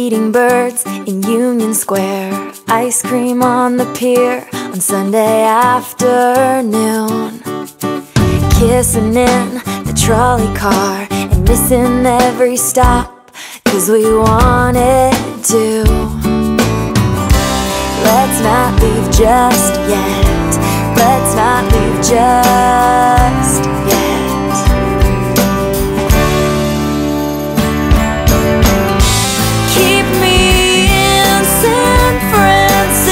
feeding birds in Union Square, ice cream on the pier on Sunday afternoon, kissing in the trolley car and missing every stop 'cause we wanted to. Let's not leave just yet. Let's not leave just yet. Keep me in San Francisco.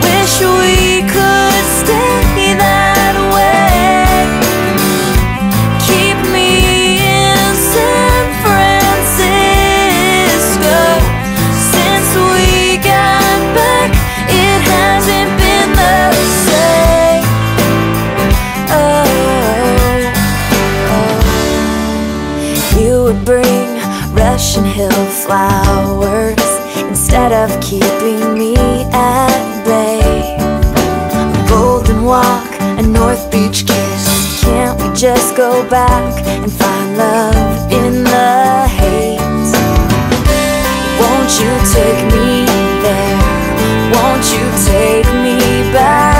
Wish we could stay that way. Keep me in San Francisco. Since we got back, it hasn't been the same. You would bring Russian Hill flowers instead of keeping me at bay. A golden walk, a North Beach kiss. Can't we just go back and find love in the haze? Won't you take me there? Won't you take me back?